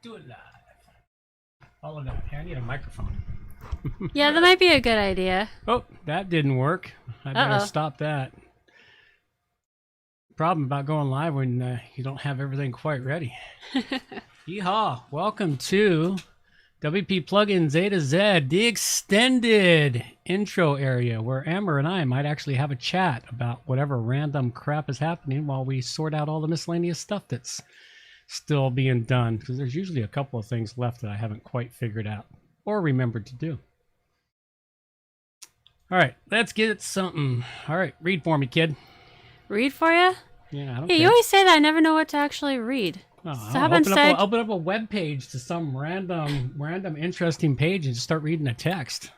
Do it live. All of that. Hey, I need a microphone. Yeah, that might be a good idea. Oh, that didn't work. I better stop that. Problem about going live when you don't have everything quite ready. Yeehaw. Welcome to WP Plugins A to Z, the extended intro area where Amber and I might actually have a chat about whatever random crap is happening while we sort out all the miscellaneous stuff that's still being done, because there's usually a couple of things left that I haven't quite figured out or remembered to do. All right, let's get something. All right, read for me, kid. Read for you? Yeah, I don't Hey, care. you always say that. I never know what to actually read. Oh, So how about instead... open up a web page to some random interesting page and just start reading the text.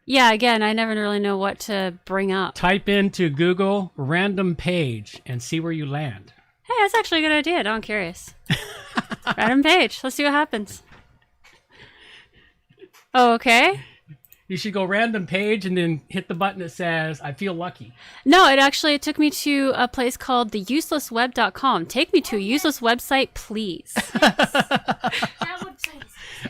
Yeah, again, I never really know what to bring up. Type into Google random page and see where you land. Hey, that's actually a good idea. Now I'm curious. Random page. Let's see what happens. Oh, okay. You should go random page and then hit the button that says, I feel lucky. No, it took me to a place called theuselessweb.com. Take me to a useless website, please.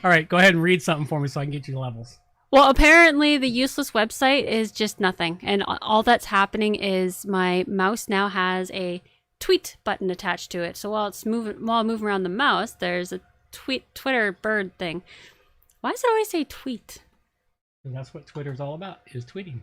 All right, go ahead and read something for me so I can get you the levels. Well, apparently the useless website is just nothing. And all that's happening is my mouse now has a tweet button attached to it. So while I'm moving around the mouse, there's a Twitter bird thing. Why does it always say tweet? And that's what Twitter's all about, is tweeting.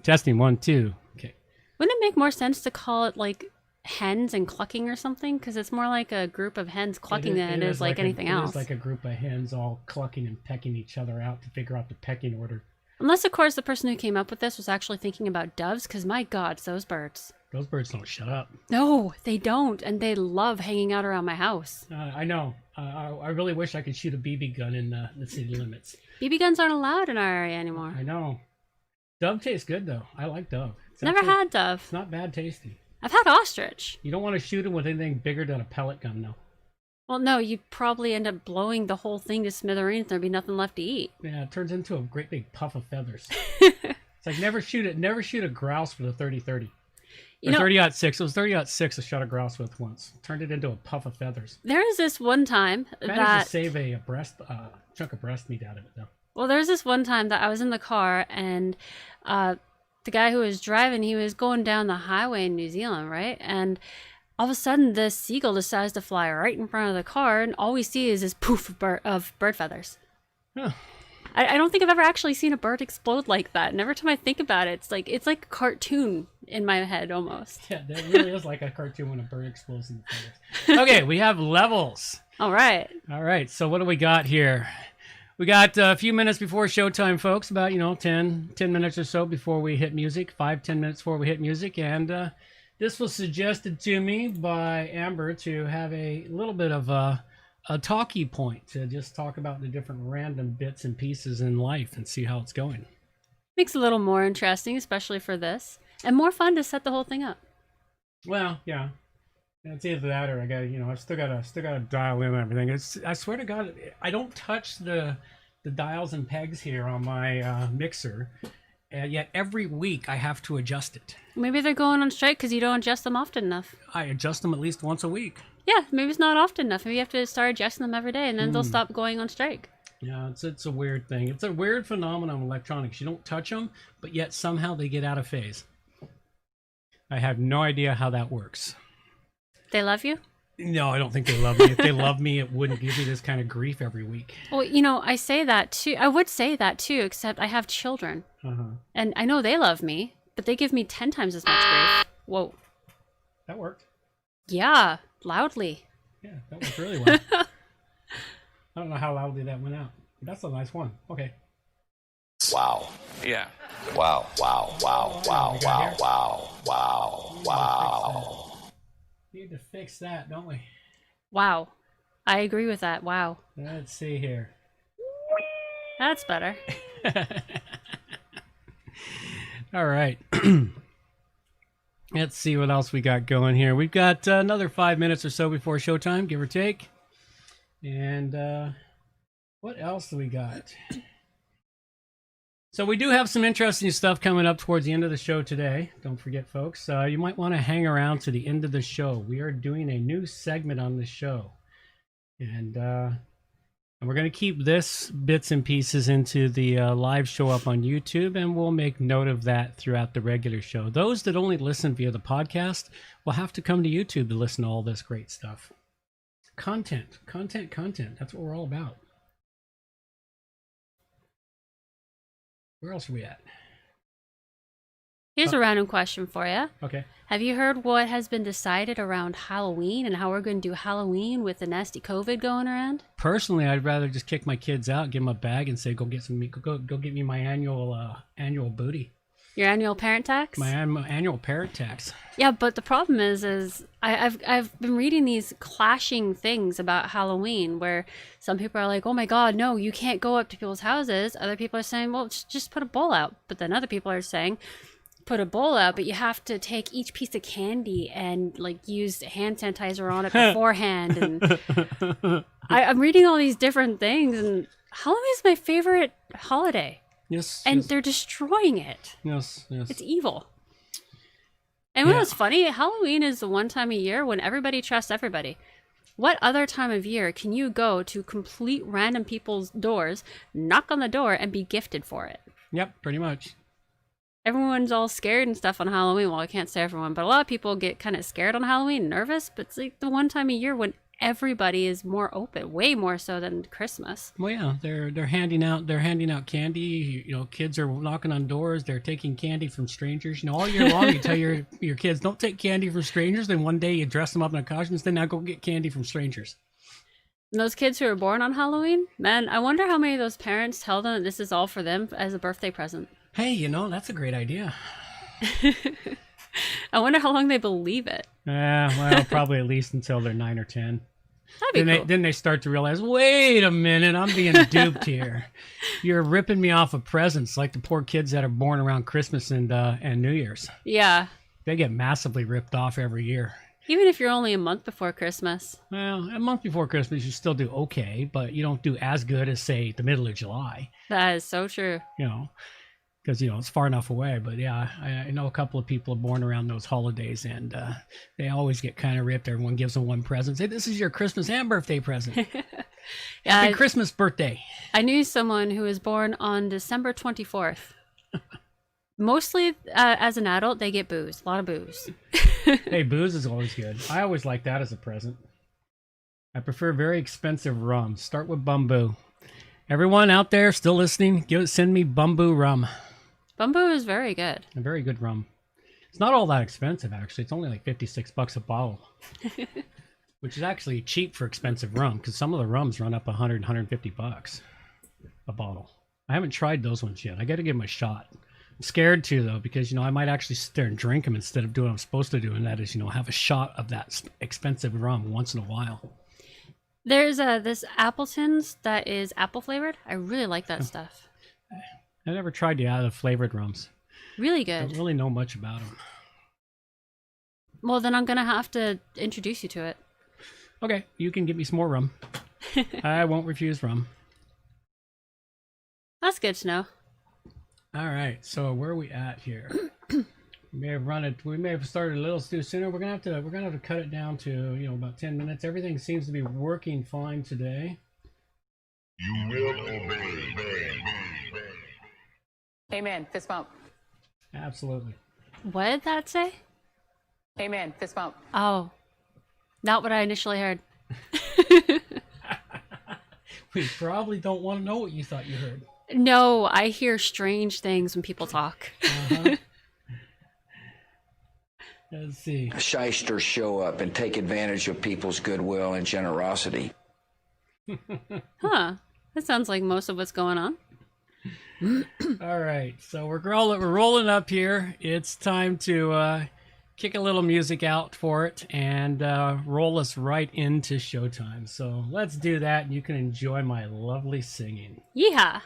Testing 1, 2. Okay. Wouldn't it make more sense to call it like hens and clucking or something? Because it's more like a group of hens clucking than it is like anything else. It's like a group of hens all clucking and pecking each other out to figure out the pecking order. Unless, of course, the person who came up with this was actually thinking about doves, because my God, it's those birds. Those birds don't shut up. No, they don't, and they love hanging out around my house. I know. I really wish I could shoot a BB gun in the city limits. BB guns aren't allowed in our area anymore. I know. Dove tastes good, though. I like dove. Never had dove. It's not bad tasting. I've had ostrich. You don't want to shoot them with anything bigger than a pellet gun, though. Well, no, you'd probably end up blowing the whole thing to smithereens. There'd be nothing left to eat. Yeah, it turns into a great big puff of feathers. It's like never shoot a grouse with a 30-30. Or 30-06. It was 30-06 I shot a grouse with once. Turned it into a puff of feathers. There was this one time Managed to save a chunk of breast meat out of it, though. Well, there was this one time that I was in the car, and the guy who was driving, he was going down the highway in New Zealand, right? And all of a sudden, this seagull decides to fly right in front of the car, and all we see is this poof of bird feathers. Huh. I don't think I've ever actually seen a bird explode like that. And every time I think about it, it's like a cartoon in my head almost. Yeah, that really is like a cartoon when a bird explodes in the feathers. Okay, we have levels. All right. All right, so what do we got here? We got a few minutes before showtime, folks, about, 10 minutes or so before we hit music, 5-10 minutes before we hit music. And this was suggested to me by Amber to have a little bit of a talkie point to just talk about the different random bits and pieces in life and see how it's going. Makes it a little more interesting, especially for this, and more fun to set the whole thing up. Well, yeah. It's either that or I got, I still gotta dial in everything. I swear to God, I don't touch the dials and pegs here on my mixer, and yet every week I have to adjust it. Maybe they're going on strike because you don't adjust them often enough. I adjust them at least once a week. Yeah, maybe it's not often enough. Maybe you have to start adjusting them every day, and then they'll stop going on strike. Yeah, it's a weird thing. It's a weird phenomenon in electronics. You don't touch them, but yet somehow they get out of phase. I have no idea how that works. They love you? No, I don't think they love me. If they love me, it wouldn't give me this kind of grief every week. Well, I say that too. I would say that too, except I have children. And I know they love me, but they give me 10 times as much grief. Whoa. That worked. Yeah, loudly. Yeah, that worked really well. I don't know how loudly that went out. That's a nice one. Okay. Wow. Yeah. Wow. Wow. Wow. Wow. Wow. Wow. Wow. Wow. Need to fix that, don't we? Wow. I agree with that. Wow. Let's see here. That's better. All right. Let's see what else we got going here. We've got another 5 minutes or so before showtime, give or take. And what else do we got? So we do have some interesting stuff coming up towards the end of the show today. Don't forget, folks, you might want to hang around to the end of the show. We are doing a new segment on the show. And we're going to keep this bits and pieces into the live show up on YouTube, and we'll make note of that throughout the regular show. Those that only listen via the podcast will have to come to YouTube to listen to all this great stuff. Content. That's what we're all about. Where else are we at? Here's a random question for you. Okay. Have you heard what has been decided around Halloween and how we're going to do Halloween with the nasty COVID going around? Personally, I'd rather just kick my kids out, give them a bag, and say, "Go get get me my annual booty." Your annual parent tax? My annual parent tax. Yeah, but the problem is I've been reading these clashing things about Halloween where some people are like, "Oh my God, no, you can't go up to people's houses." Other people are saying, "Well, just put a bowl out." But then other people are saying, put a bowl out, but you have to take each piece of candy and like use hand sanitizer on it beforehand. And I'm reading all these different things, and Halloween is my favorite holiday. Yes. And yes. they're destroying it. Yes. It's evil. And what's funny, Halloween is the one time a year when everybody trusts everybody. What other time of year can you go to complete random people's doors, knock on the door, and be gifted for it? Yep, pretty much. Everyone's all scared and stuff on Halloween. Well, I can't say everyone, but a lot of people get kind of scared on Halloween, nervous. But it's like the one time a year when everybody is more open, way more so than Christmas. Well, yeah, they're handing out candy. You know, kids are knocking on doors. They're taking candy from strangers. You know, all year long you tell your kids, don't take candy from strangers. Then one day you dress them up in costumes. Then now go get candy from strangers. And those kids who are born on Halloween, man, I wonder how many of those parents tell them that this is all for them as a birthday present. Hey, you know, that's a great idea. I wonder how long they believe it. Well, probably at least until they're 9 or 10. That'd be cool. Then they start to realize, wait a minute, I'm being duped here. You're ripping me off of presents like the poor kids that are born around Christmas and New Year's. Yeah. They get massively ripped off every year. Even if you're only a month before Christmas. Well, a month before Christmas, you still do okay, but you don't do as good as, say, the middle of July. That is so true. You know, because, you know, it's far enough away. But yeah, I know a couple of people are born around those holidays, and they always get kind of ripped. Everyone gives them one present. Say, this is your Christmas and birthday present. Happy Christmas birthday. I knew someone who was born on December 24th. Mostly as an adult, they get booze. A lot of booze. Hey, booze is always good. I always like that as a present. I prefer very expensive rum. Start with Bumbu. Everyone out there still listening, send me Bumbu rum. Bumbu is very good. A very good rum. It's not all that expensive, actually. It's only like $56 a bottle. Which is actually cheap for expensive rum, because some of the rums run up $100, $150 a bottle. I haven't tried those ones yet. I got to give them a shot. I'm scared to, though, because, you know, I might actually sit there and drink them instead of doing what I'm supposed to do, and that is, you know, have a shot of that expensive rum once in a while. There's this Appleton's that is apple flavored. I really like that stuff. I never tried the other flavored rums. Really good. Don't really know much about them. Well, then I'm going to have to introduce you to it. Okay, you can give me some more rum. I won't refuse rum. That's good to know. All right, so where are we at here? We may have started a little too sooner. We're gonna have to cut it down to, you know, about 10 minutes. Everything seems to be working fine today. You will obey. Amen. Fist bump. Absolutely. What did that say? Amen. Fist bump. Oh, not what I initially heard. We probably don't want to know what you thought you heard. No, I hear strange things when people talk. Uh-huh. Let's see. Shysters show up and take advantage of people's goodwill and generosity. Huh. That sounds like most of what's going on. All right, so we're rolling up here. It's time to kick a little music out for it and roll us right into showtime. So let's do that, and you can enjoy my lovely singing. Yeehaw.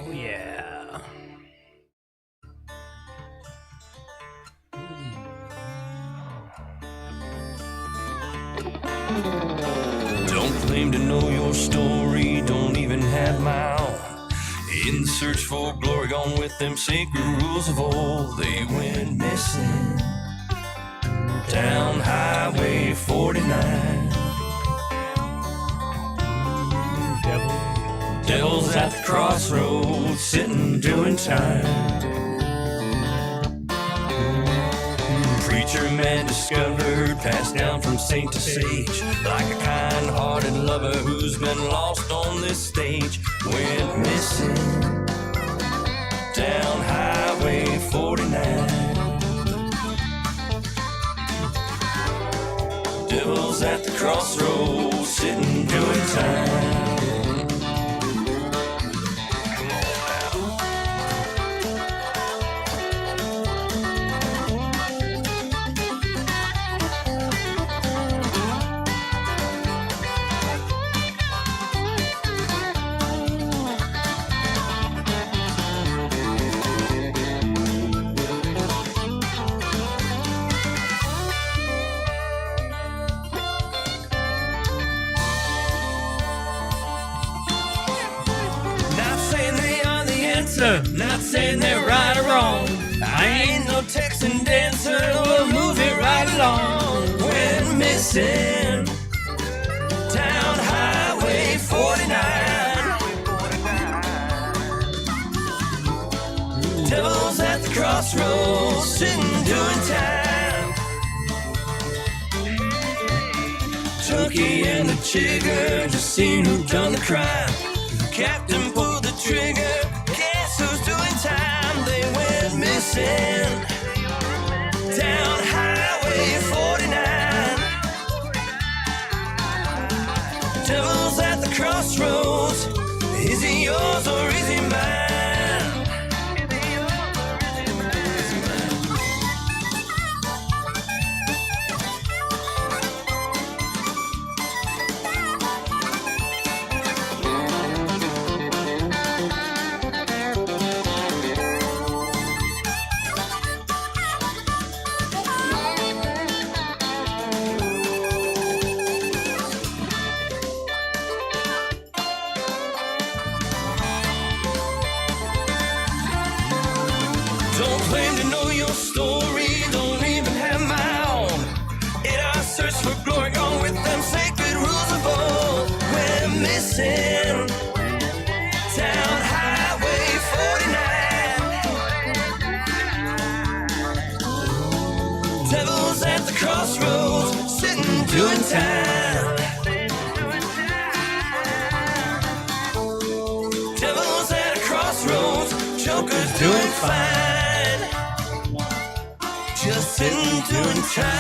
Oh yeah. Don't claim to know your story, don't even have my own. In the search for glory, gone with them sacred rules of old. They went missing down Highway 49. Devil's at the crossroads, sitting doing time. Preacher man discovered, passed down from saint to sage, like a kind-hearted lover who's been lost on this stage. Went missing down Highway 49. Devil's at the crossroads, sitting doing time. Not saying they're right or wrong. I ain't no Texan dancer, we'll move it right along. Went missing down Highway 49. Devil's at the crossroads, sitting doing time. Junkie and the chigger, just seen who done the crime. Captain pulled the trigger, who's doing time. They went missing down Highway 49. Devil's at the crossroads, is he yours or is he mine? Don't claim to know your story, don't even have my own. In our search for glory, gone with them sacred rules of old. We're missing down Highway 49. Devil's at the crossroads, sitting doing time. Devil's at a crossroads, Joker's doing fine. Just sitting doing time.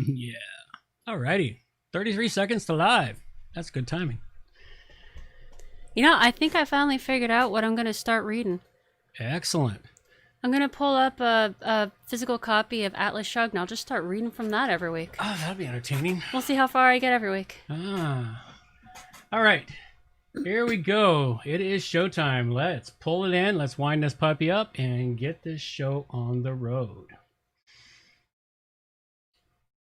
Yeah. Alrighty. 33 seconds to live. That's good timing. You know, I think I finally figured out what I'm going to start reading. Excellent. I'm going to pull up a physical copy of Atlas Shrugged, and I'll just start reading from that every week. Oh, that'll be entertaining. We'll see how far I get every week. All right. Here we go. It is showtime. Let's pull it in. Let's wind this puppy up and get this show on the road.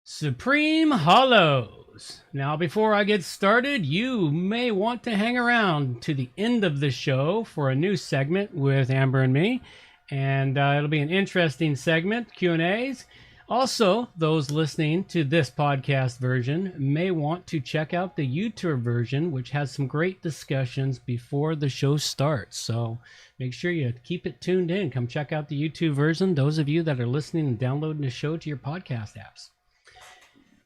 Supreme Hallows. Now, before I get started, you may want to hang around to the end of the show for a new segment with Amber and me. And it'll be an interesting segment, Q&As. Also, those listening to this podcast version may want to check out the YouTube version, which has some great discussions before the show starts. So make sure you keep it tuned in. Come check out the YouTube version, those of you that are listening and downloading the show to your podcast apps.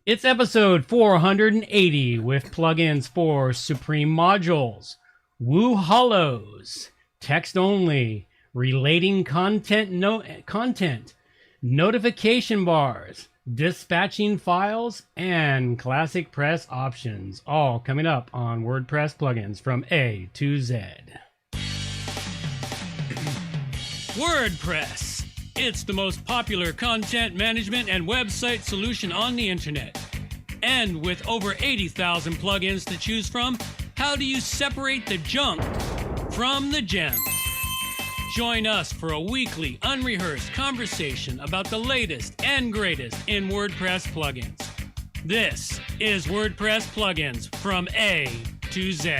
It's episode 480 with plugins for Supreme Modules, Woo Hallows, Text Only, Relating Content, Notification Bars, Dispatching Files, and ClassicPress Options, all coming up on WordPress plugins from A to Z. WordPress. It's the most popular content management and website solution on the internet. And with over 80,000 plugins to choose from, how do you separate the junk from the gems? Join us for a weekly, unrehearsed conversation about the latest and greatest in WordPress plugins. This is WordPress plugins from A to Z.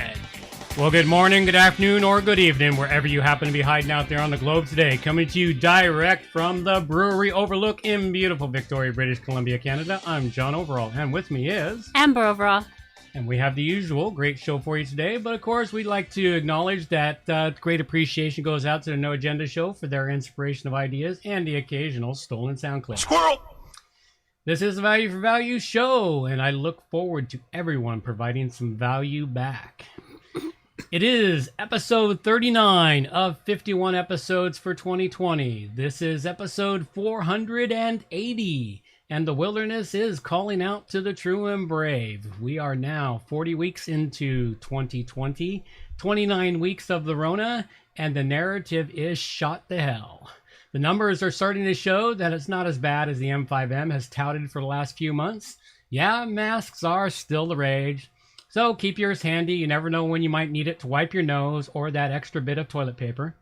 Well, good morning, good afternoon, or good evening, wherever you happen to be hiding out there on the globe today. Coming to you direct from the Brewery Overlook in beautiful Victoria, British Columbia, Canada. I'm John Overall, and with me is... Amber Overall. And we have the usual great show for you today, but of course we'd like to acknowledge that great appreciation goes out to the No Agenda Show for their inspiration of ideas and the occasional stolen sound clip. Squirrel! This is a Value for Value show, and I look forward to everyone providing some value back. It is episode 39 of 51 episodes for 2020. This is episode 480. And the wilderness is calling out to the true and brave. We are now 40 weeks into 2020, 29 weeks of the Rona, and the narrative is shot to hell. The numbers are starting to show that it's not as bad as the M5M has touted for the last few months. Yeah, masks are still the rage. So keep yours handy. You never know when you might need it to wipe your nose or that extra bit of toilet paper.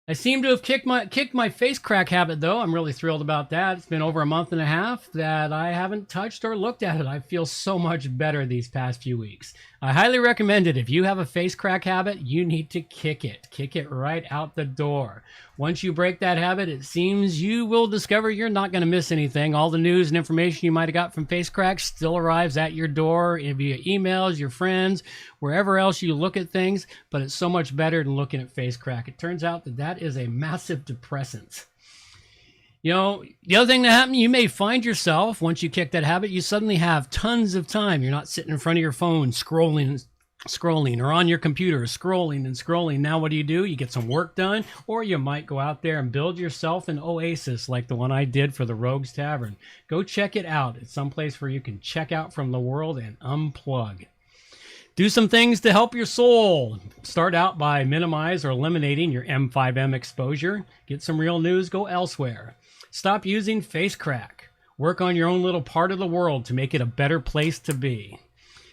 I seem to have kicked my face crack habit, though. I'm really thrilled about that. It's been over a month and a half that I haven't touched or looked at it. I feel so much better these past few weeks. I highly recommend it. If you have a face crack habit, you need to kick it. Kick it right out the door. Once you break that habit, it seems you will discover you're not going to miss anything. All the news and information you might have got from face cracks still arrives at your door via emails, your friends, wherever else you look at things, but it's so much better than looking at face crack. It turns out that is a massive depressant. You know, the other thing that happened, you may find yourself, once you kick that habit, you suddenly have tons of time. You're not sitting in front of your phone scrolling, or on your computer scrolling and scrolling. Now what do? You get some work done, or you might go out there and build yourself an oasis like the one I did for the Rogues Tavern. Go check it out. It's someplace where you can check out from the world and unplug. Do some things to help your soul. Start out by minimize or eliminating your M5M exposure. Get some real news, go elsewhere. Stop using face crack. Work on your own little part of the world to make it a better place to be.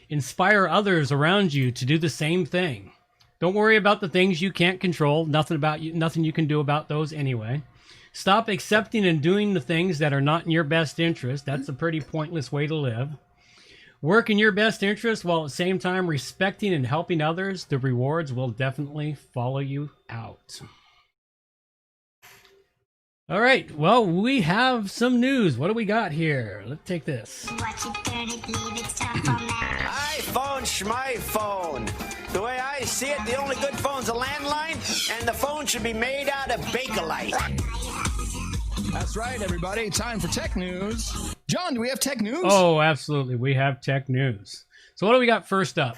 Inspire others around you to do the same thing. Don't worry about the things you can't control. Nothing you can do about those anyway. Stop accepting and doing the things that are not in your best interest. That's a pretty pointless way to live. Work in your best interest while at the same time respecting and helping others. The rewards will definitely follow you out. All right, well, we have some news. What do we got here? Let's take this. iPhone, schmyphone. The way I see it, the only good phone's a landline, and the phone should be made out of Bakelite. That's right, everybody. Time for tech news. John, do we have tech news? Oh, absolutely. We have tech news. So what do we got first up?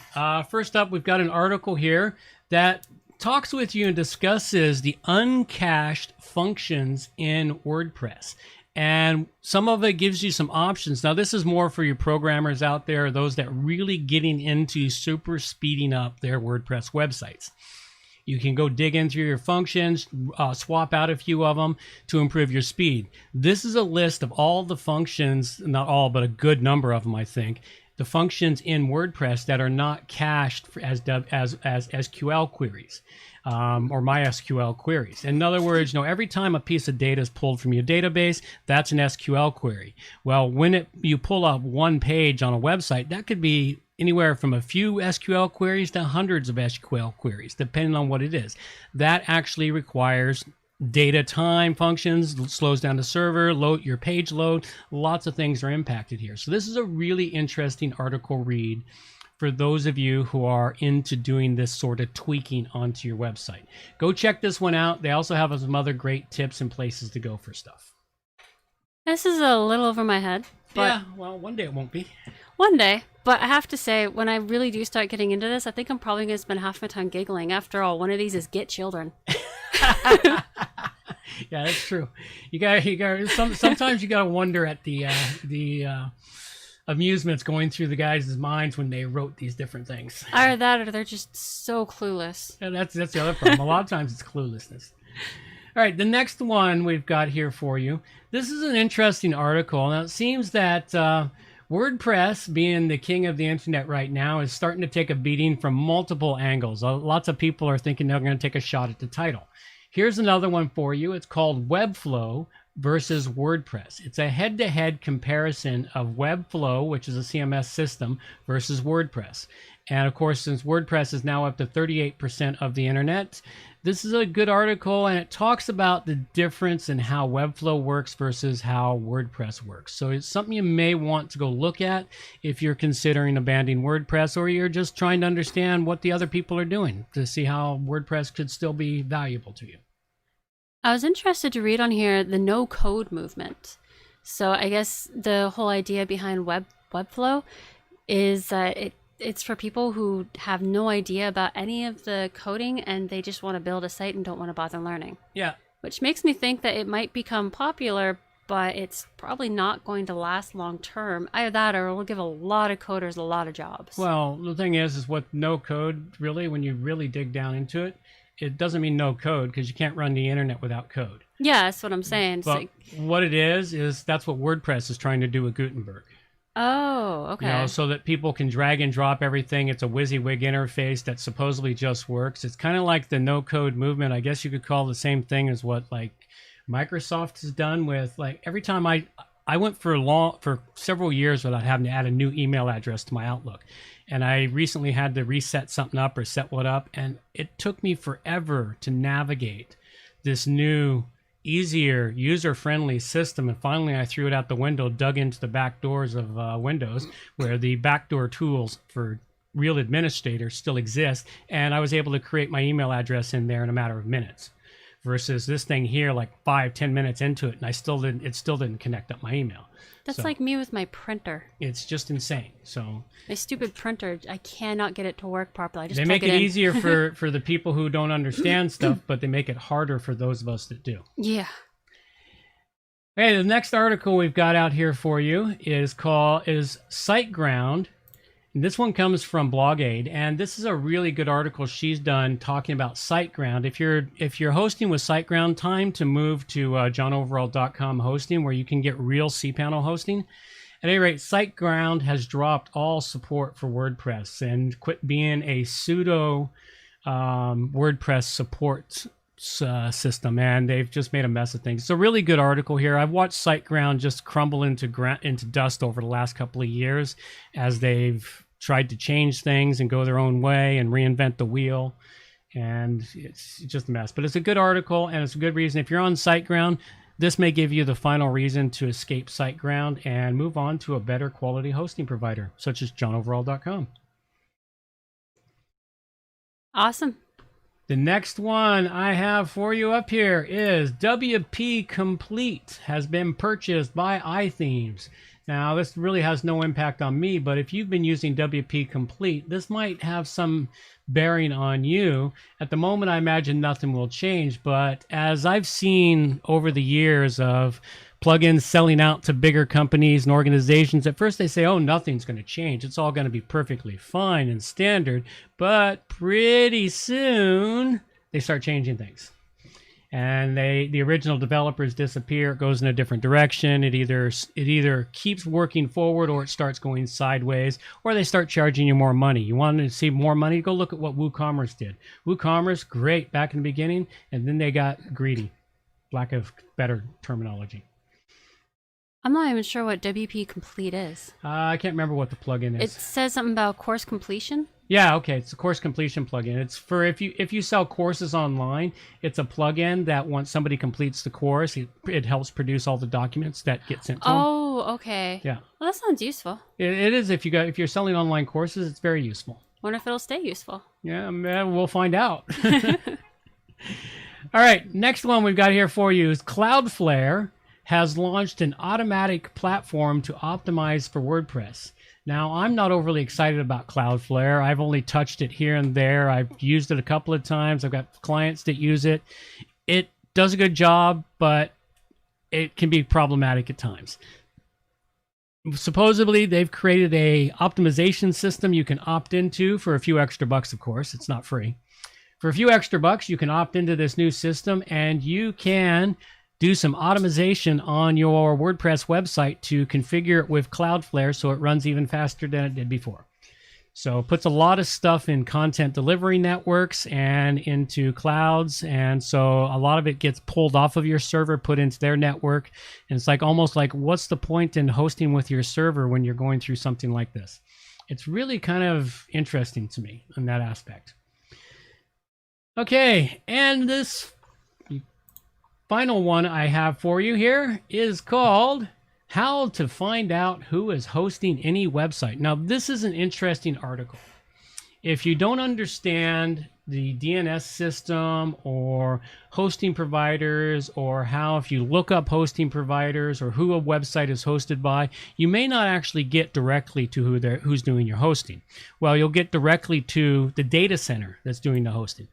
First up, we've got an article here that talks with you and discusses the uncached functions in WordPress. And some of it gives you some options. Now, this is more for your programmers out there, those that really getting into super speeding up their WordPress websites. You can go dig into your functions, swap out a few of them to improve your speed. This is a list of all the functions, not all, but a good number of them, I think, the functions in WordPress that are not cached as SQL queries or MySQL queries. In other words, every time a piece of data is pulled from your database, that's an SQL query. Well, when you pull up one page on a website, that could be anywhere from a few SQL queries to hundreds of SQL queries, depending on what it is. That actually requires data time functions, slows down the server, your page load. Lots of things are impacted here. So this is a really interesting article read for those of you who are into doing this sort of tweaking onto your website. Go check this one out. They also have some other great tips and places to go for stuff. This is a little over my head. But Yeah, well, one day it won't be. one day. But I have to say, when I really do start getting into this, I think I'm probably going to spend half my time giggling. After all, one of these is Get Children. Yeah, that's true. Sometimes you got to wonder at the amusements going through the guys' minds when they wrote these different things. Either that, or they're just so clueless. Yeah, that's the other problem. A lot of times it's cluelessness. All right, the next one we've got here for you. This is an interesting article. Now, it seems that WordPress, being the king of the internet right now, is starting to take a beating from multiple angles. Lots of people are thinking they're going to take a shot at the title. Here's another one for you. It's called Webflow versus WordPress. It's a head-to-head comparison of Webflow, which is a CMS system, versus WordPress. And of course, since WordPress is now up to 38% of the internet, this is a good article, and it talks about the difference in how Webflow works versus how WordPress works. So it's something you may want to go look at if you're considering abandoning WordPress, or you're just trying to understand what the other people are doing to see how WordPress could still be valuable to you. I was interested to read on here the no-code movement. So I guess the whole idea behind Webflow is that it's for people who have no idea about any of the coding and they just want to build a site and don't want to bother learning. Yeah. Which makes me think that it might become popular, but it's probably not going to last long term. Either that or it will give a lot of coders a lot of jobs. Well, the thing is what no code really, when you really dig down into it, it doesn't mean no code, because you can't run the internet without code. Yeah, that's what I'm saying. But what it is that's what WordPress is trying to do with Gutenberg. Oh, okay. You know, so that people can drag and drop everything. It's a WYSIWYG interface that supposedly just works. It's kind of like the no-code movement. I guess you could call the same thing as what like Microsoft has done with, like, every time I went for several years without having to add a new email address to my Outlook. And I recently had to reset something up or set one up, and it took me forever to navigate this new, easier, user-friendly system. And finally I threw it out the window, dug into the back doors of Windows, where the backdoor tools for real administrators still exist, and I was able to create my email address in there in a matter of minutes. Versus this thing here, like 5-10 minutes into it, and it still didn't connect up my email. That's like me with my printer. It's just insane. So my stupid printer, I cannot get it to work properly. They make it easier for the people who don't understand stuff, but they make it harder for those of us that do. Yeah. Okay, the next article we've got out here for you is SiteGround. And this one comes from BlogAid, and this is a really good article she's done talking about SiteGround. If you're hosting with SiteGround, time to move to johnoverall.com hosting, where you can get real cPanel hosting. At any rate, SiteGround has dropped all support for WordPress and quit being a pseudo WordPress support system, and they've just made a mess of things. It's a really good article here. I've watched SiteGround just crumble into dust over the last couple of years as they've tried to change things and go their own way and reinvent the wheel, and it's just a mess. But it's a good article, and it's a good reason. If you're on SiteGround, this may give you the final reason to escape SiteGround and move on to a better quality hosting provider, such as johnoverall.com. Awesome. The next one I have for you up here is WP Complete has been purchased by iThemes. Now, this really has no impact on me, but if you've been using WP Complete, this might have some bearing on you. At the moment, I imagine nothing will change, but as I've seen over the years of plugins selling out to bigger companies and organizations, at first they say, oh, nothing's going to change. It's all going to be perfectly fine and standard. But pretty soon they start changing things. And the original developers disappear. It goes in a different direction. It either keeps working forward, or it starts going sideways, or they start charging you more money. You want to see more money? Go look at what WooCommerce did. WooCommerce, great back in the beginning, and then they got greedy. Lack of better terminology. I'm not even sure what WP Complete is. I can't remember what the plugin is. It says something about course completion. Yeah, okay. It's a course completion plugin. It's for if you sell courses online, it's a plugin that once somebody completes the course, it helps produce all the documents that get sent to them. Oh, okay. Yeah. Well, that sounds useful. It is if you're selling online courses, it's very useful. Wonder if it'll stay useful. Yeah, we'll find out. All right, next one we've got here for you is Cloudflare has launched an automatic platform to optimize for WordPress. Now, I'm not overly excited about Cloudflare. I've only touched it here and there. I've used it a couple of times. I've got clients that use it. It does a good job, but it can be problematic at times. Supposedly, they've created a optimization system you can opt into for a few extra bucks, of course. It's not free. For a few extra bucks, you can opt into this new system, and you can do some optimization on your WordPress website to configure it with Cloudflare so it runs even faster than it did before. So it puts a lot of stuff in content delivery networks and into clouds. And so a lot of it gets pulled off of your server, put into their network. And it's like almost like, what's the point in hosting with your server when you're going through something like this? It's really kind of interesting to me in that aspect. Okay, and this final one I have for you here is called How to Find Out Who is Hosting Any Website. Now, this is an interesting article. If you don't understand the DNS system or hosting providers, or how if you look up hosting providers or who a website is hosted by, you may not actually get directly to who's doing your hosting. Well, you'll get directly to the data center that's doing the hosting.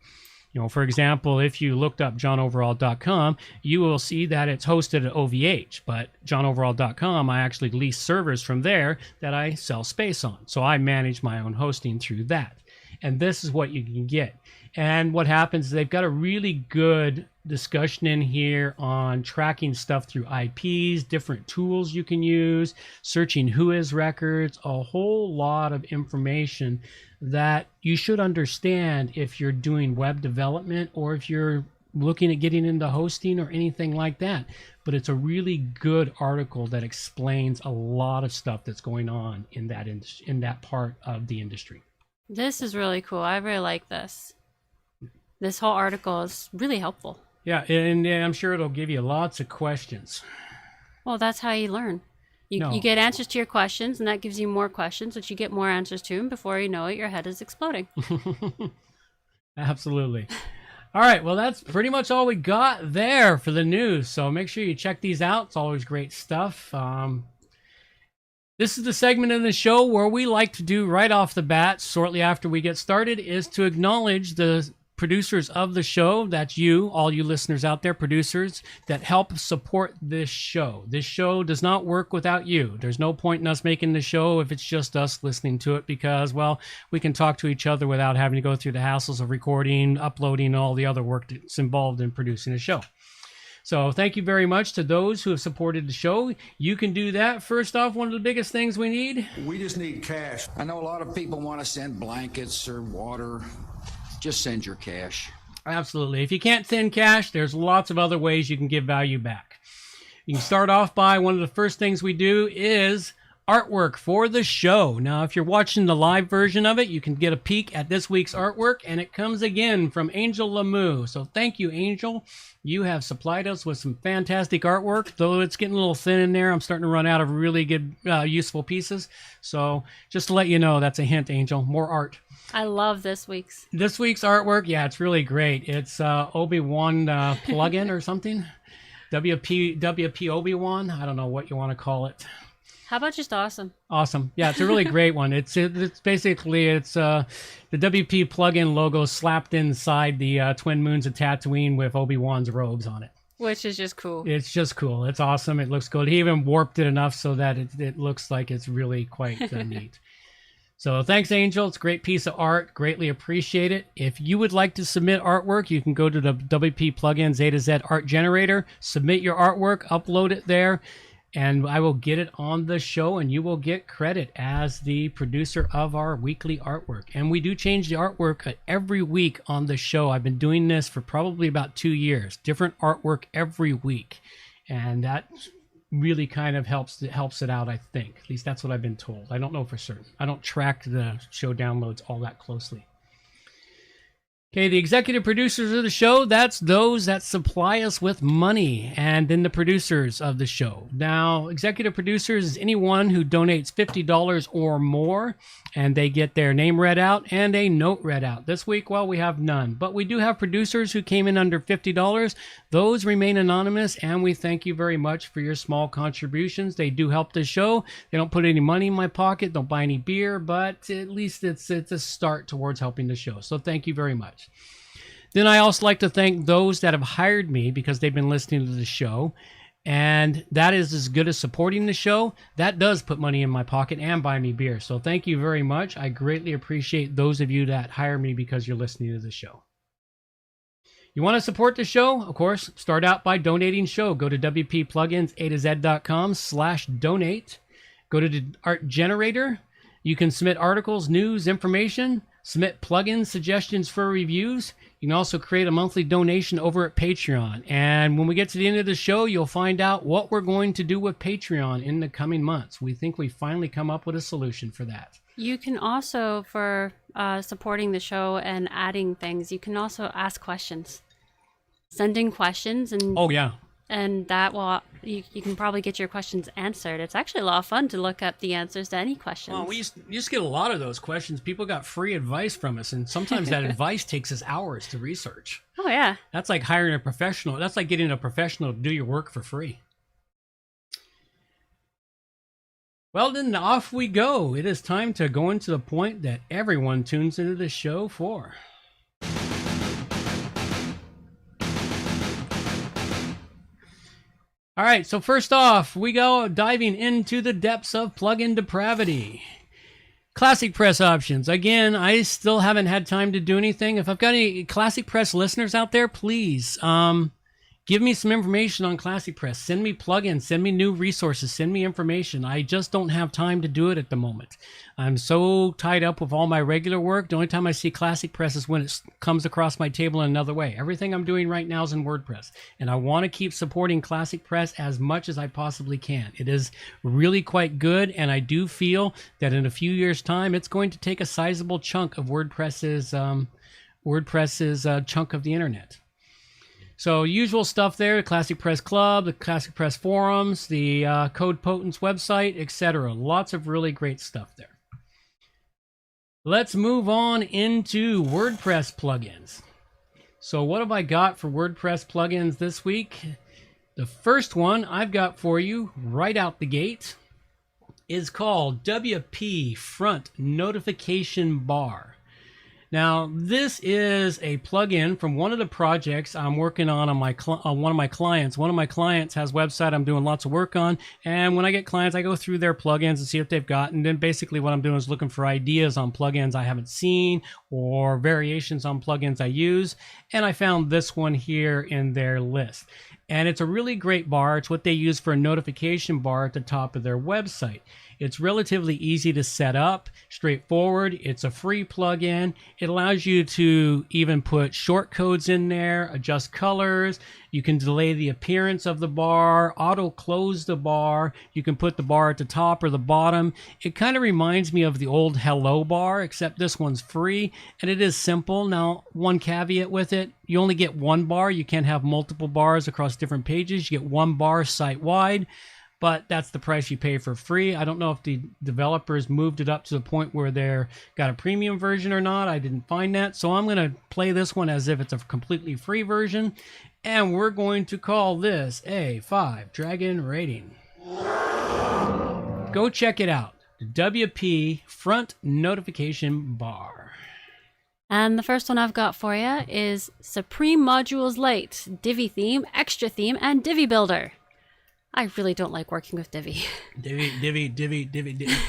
You know, for example, if you looked up johnoverall.com, you will see that it's hosted at OVH, but johnoverall.com, I actually lease servers from there that I sell space on. So I manage my own hosting through that. And this is what you can get. And what happens is they've got a really good discussion in here on tracking stuff through IPs, different tools you can use, searching whois records, a whole lot of information that you should understand if you're doing web development or if you're looking at getting into hosting or anything like that. But it's a really good article that explains a lot of stuff that's going on in that part of the industry. This is really cool. I really like this. This whole article is really helpful. Yeah, and I'm sure it'll give you lots of questions. Well, that's how you learn. You get answers to your questions, and that gives you more questions, which you get more answers to, and before you know it, your head is exploding. Absolutely. All right, well, that's pretty much all we got there for the news. So make sure you check these out. It's always great stuff. This is the segment of the show where we like to do right off the bat, shortly after we get started, is to acknowledge the producers of the show. That's you, all you listeners out there, producers that help support this show. This show does not work without you. There's no point in us making the show if it's just us listening to it, because, well, we can talk to each other without having to go through the hassles of recording, uploading, and all the other work that's involved in producing a show. So thank you very much to those who have supported the show. You can do that. First off, one of the biggest things we need. We just need cash. I know a lot of people want to send blankets or water. Just send your cash. Absolutely. If you can't send cash, there's lots of other ways you can give value back. You can start off by one of the first things we do is artwork for the show. Now, if you're watching the live version of it, you can get a peek at this week's artwork, and it comes again from Angel Lamu. So thank you, Angel. You have supplied us with some fantastic artwork, though it's getting a little thin in there. I'm starting to run out of really good, useful pieces. So just to let you know, that's a hint, Angel. More art. I love this week's. This week's artwork, yeah, it's really great. It's Obi-Wan plugin or something. WP Obi-Wan. I don't know what you want to call it. How about just awesome? Awesome. Yeah, it's a really great one. It's basically the WP plugin logo slapped inside the Twin Moons of Tatooine with Obi-Wan's robes on it. Which is just cool. It's just cool. It's awesome. It looks good. He even warped it enough so that it looks like it's really quite neat. So thanks, Angel. It's a great piece of art. Greatly appreciate it. If you would like to submit artwork, you can go to the WP plugin Zeta Z art generator, submit your artwork, upload it there, and I will get it on the show, and you will get credit as the producer of our weekly artwork. And we do change the artwork every week on the show. I've been doing this for probably about 2 years. Different artwork every week. And that really kind of helps it out, I think. At least that's what I've been told. I don't know for certain. I don't track the show downloads all that closely. Okay, the executive producers of the show, that's those that supply us with money, and then the producers of the show. Now, executive producers is anyone who donates $50 or more, and they get their name read out and a note read out. This week, well, we have none, but we do have producers who came in under $50. Those remain anonymous, and we thank you very much for your small contributions. They do help the show. They don't put any money in my pocket, don't buy any beer, but at least it's a start towards helping the show. So thank you very much. Then I also like to thank those that have hired me because they've been listening to the show. And that is as good as supporting the show. That does put money in my pocket and buy me beer. So thank you very much. I greatly appreciate those of you that hire me because you're listening to the show. You want to support the show? Of course, start out by donating show. Go to wppluginsa2z.com/donate. Go to the art generator. You can submit articles, news, information, submit plugin suggestions for reviews. You can also create a monthly donation over at Patreon. And when we get to the end of the show, you'll find out what we're going to do with Patreon in the coming months. We think we finally come up with a solution for that. You can also, for supporting the show and adding things, you can also ask questions. Send in questions, and oh yeah, and that will you can probably get your questions answered. It's actually a lot of fun to look up the answers to any questions. well, we used to get a lot of those questions. People got free advice from us, and sometimes that advice takes us hours to research. Oh yeah, That's like hiring a professional. That's like getting a professional to do your work for free. Well, then off we go. It is time to go into the point that everyone tunes into the show for. All right, so first off, we go diving into the depths of plugin depravity. ClassicPress options. Again, I still haven't had time to do anything. If I've got any ClassicPress listeners out there, please give me some information on ClassicPress. Send me plugins, send me new resources, send me information. I just don't have time to do it at the moment. I'm so tied up with all my regular work. The only time I see ClassicPress is when it comes across my table in another way. Everything I'm doing right now is in WordPress, and I want to keep supporting ClassicPress as much as I possibly can. It is really quite good, and I do feel that in a few years' time, it's going to take a sizable chunk of WordPress's chunk of the internet. So usual stuff there, the ClassicPress Club, the ClassicPress forums, the Code Potence website, etc. Lots of really great stuff there. Let's move on into WordPress plugins. So what have I got for WordPress plugins this week? The first one I've got for you right out the gate is called WP Front Notification Bar. Now, this is a plugin from one of the projects I'm working on one of my clients. One of my clients has a website I'm doing lots of work on, and when I get clients, I go through their plugins and see what they've got, and then basically what I'm doing is looking for ideas on plugins I haven't seen or variations on plugins I use, and I found this one here in their list. And it's a really great bar. It's what they use for a notification bar at the top of their website. It's relatively easy to set up, straightforward. It's a free plugin. It allows you to even put short codes in there, adjust colors. You can delay the appearance of the bar, auto close the bar. You can put the bar at the top or the bottom. It kind of reminds me of the old Hello bar, except this one's free and it is simple. Now, one caveat with it, you only get one bar. You can't have multiple bars across different pages. You get one bar site-wide. But that's the price you pay for free. I don't know if the developers moved it up to the point where they're got a premium version or not. I didn't find that. So I'm going to play this one as if it's a completely free version. And we're going to call this a 5 Dragon rating. Go check it out. The WP Front Notification Bar. And the first one I've got for you is Supreme Modules Lite, Divi Theme, Extra Theme, and Divi Builder. I really don't like working with Divi. Divi.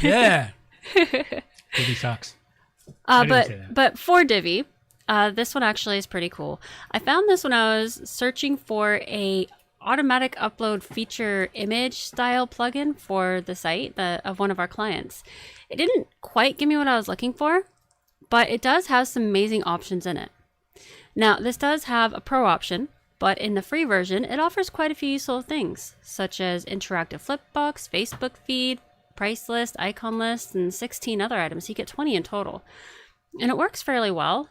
Yeah. Divi sucks. But for Divi, this one actually is pretty cool. I found this when I was searching for a automatic upload feature image style plugin for the site of one of our clients. It didn't quite give me what I was looking for, but it does have some amazing options in it. Now, this does have a pro option, but in the free version, it offers quite a few useful things, such as interactive flipbox, Facebook feed, price list, icon list, and 16 other items. You get 20 in total. And it works fairly well.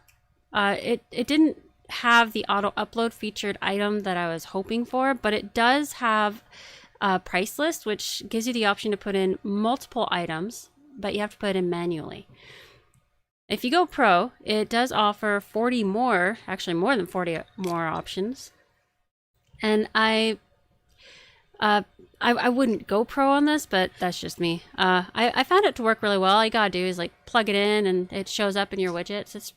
It didn't have the auto upload featured item that I was hoping for, but it does have a price list, which gives you the option to put in multiple items, but you have to put it in manually. If you go pro, it does offer 40 more, actually more than 40 more options. And I wouldn't go pro on this, but that's just me. I found it to work really well. All you gotta do is like plug it in and it shows up in your widgets. It's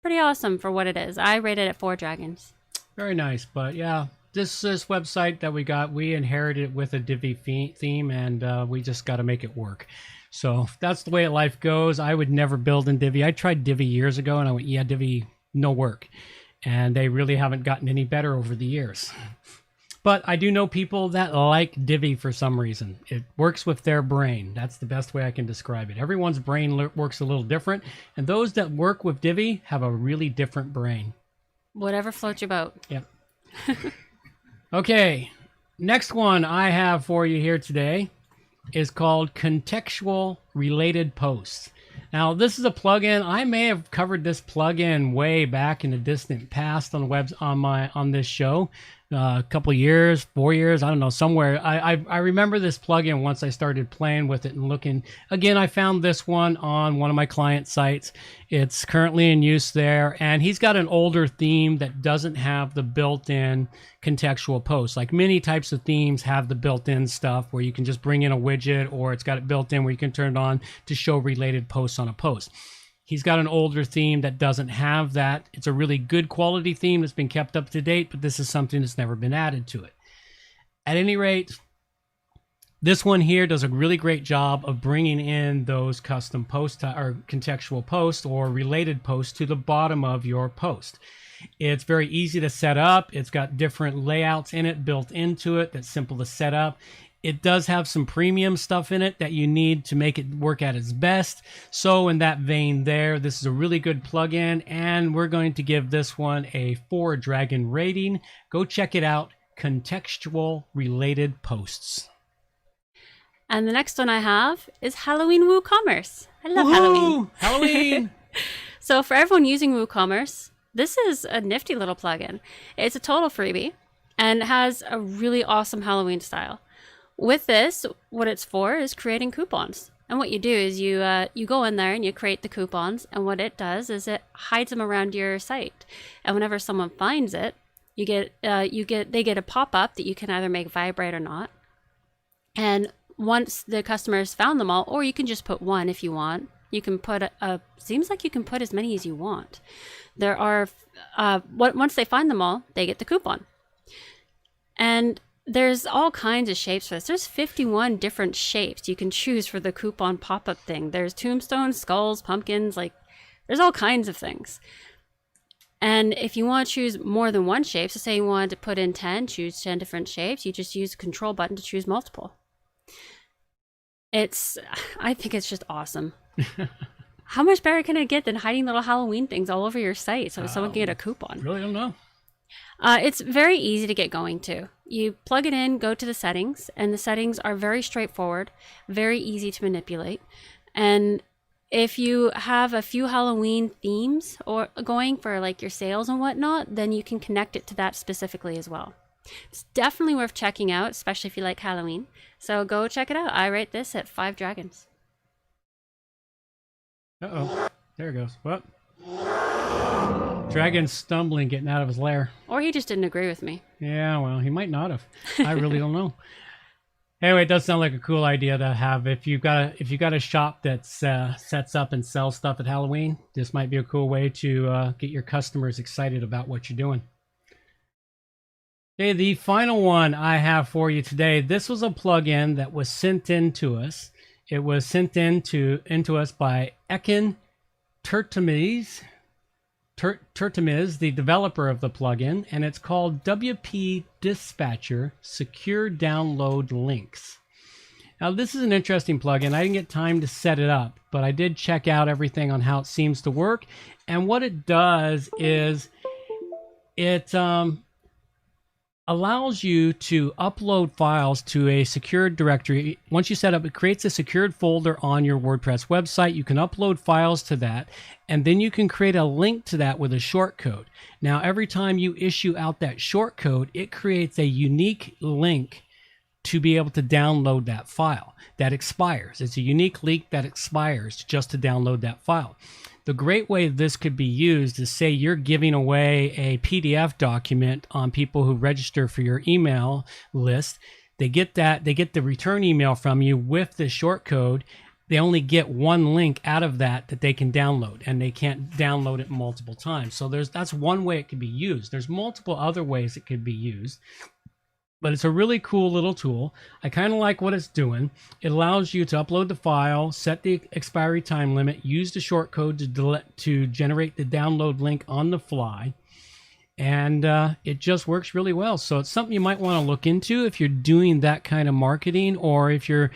pretty awesome for what it is. I rated it 4 dragons. Very nice. But yeah, this website that we inherited with a Divi theme, and we just got to make it work. So that's the way life goes. I would never build in Divi. I tried Divi years ago and I went, yeah, Divi, no work. And they really haven't gotten any better over the years. But I do know people that like Divi for some reason. It works with their brain. That's the best way I can describe it. Everyone's brain works a little different, and those that work with Divi have a really different brain. Whatever floats your boat. Yep. Okay, next one I have for you here today is called Contextual Related Posts. Now, this is a plugin. I may have covered this plugin way back in the distant past on this show. A couple of years, 4 years, I don't know, somewhere. I remember this plugin once I started playing with it and looking. Again, I found this one on one of my client sites. It's currently in use there, and he's got an older theme that doesn't have the built-in contextual posts. Like many types of themes have the built-in stuff where you can just bring in a widget, or it's got it built in where you can turn it on to show related posts on a post. He's got an older theme that doesn't have that. It's a really good quality theme that's been kept up to date, but this is something that's never been added to it. At any rate, this one here does a really great job of bringing in those custom posts or contextual posts or related posts to the bottom of your post. It's very easy to set up. It's got different layouts in it built into it that's simple to set up. It does have some premium stuff in it that you need to make it work at its best. So in that vein there, this is a really good plugin, and we're going to give this one a 4 dragon rating. Go check it out, Contextual Related Posts. And the next one I have is Halloween WooCommerce. I love Halloween. Halloween! So for everyone using WooCommerce, this is a nifty little plugin. It's a total freebie and has a really awesome Halloween style. With this, what it's for is creating coupons. And what you do is you go in there and you create the coupons, and what it does is it hides them around your site. And whenever someone finds it, they get a pop-up that you can either make vibrate or not. And once the customer's found them all, or you can just put one if you want. You can put seems like you can put as many as you want. There are once they find them all, they get the coupon. And there's all kinds of shapes for this. There's 51 different shapes you can choose for the coupon pop-up thing. There's tombstones, skulls, pumpkins, there's all kinds of things. And if you want to choose more than one shape, so say you wanted to put in 10, choose 10 different shapes, you just use the control button to choose multiple. I think it's just awesome. How much better can it get than hiding little Halloween things all over your site so someone can get a coupon? Really don't know. It's very easy to get going to. You plug it in, go to the settings, and the settings are very straightforward, very easy to manipulate. And if you have a few Halloween themes or going for your sales and whatnot, then you can connect it to that specifically as well. It's definitely worth checking out, especially if you like Halloween. So go check it out. I rate this at 5 dragons. Uh-oh. There it goes. What? Dragon's stumbling, getting out of his lair. Or he just didn't agree with me. Yeah, well, he might not have. I really don't know. Anyway, it does sound like a cool idea to have. If you've got a shop that sets up and sells stuff at Halloween, this might be a cool way to get your customers excited about what you're doing. Okay, the final one I have for you today. This was a plugin that was sent in to us. It was sent into us by Ekin Turtamiz, the developer of the plugin, and it's called WP Dispatcher Secure Download Links. Now, this is an interesting plugin. I didn't get time to set it up, but I did check out everything on how it seems to work. And what it does is it allows you to upload files to a secured directory. Once you set up, it creates a secured folder on your WordPress website. You can upload files to that, and then you can create a link to that with a shortcode. Now, every time you issue out that shortcode, it creates a unique link to be able to download that file that expires. It's a unique link that expires just to download that file. The great way this could be used is, say you're giving away a PDF document on people who register for your email list. They get the return email from you with the shortcode. They only get one link out of that they can download, and they can't download it multiple times. So that's one way it could be used. There's multiple other ways it could be used. But it's a really cool little tool. I kind of like what it's doing. It allows you to upload the file, set the expiry time limit, use the shortcode to generate the download link on the fly. and it just works really well. So it's something you might want to look into if you're doing that kind of marketing, or if you're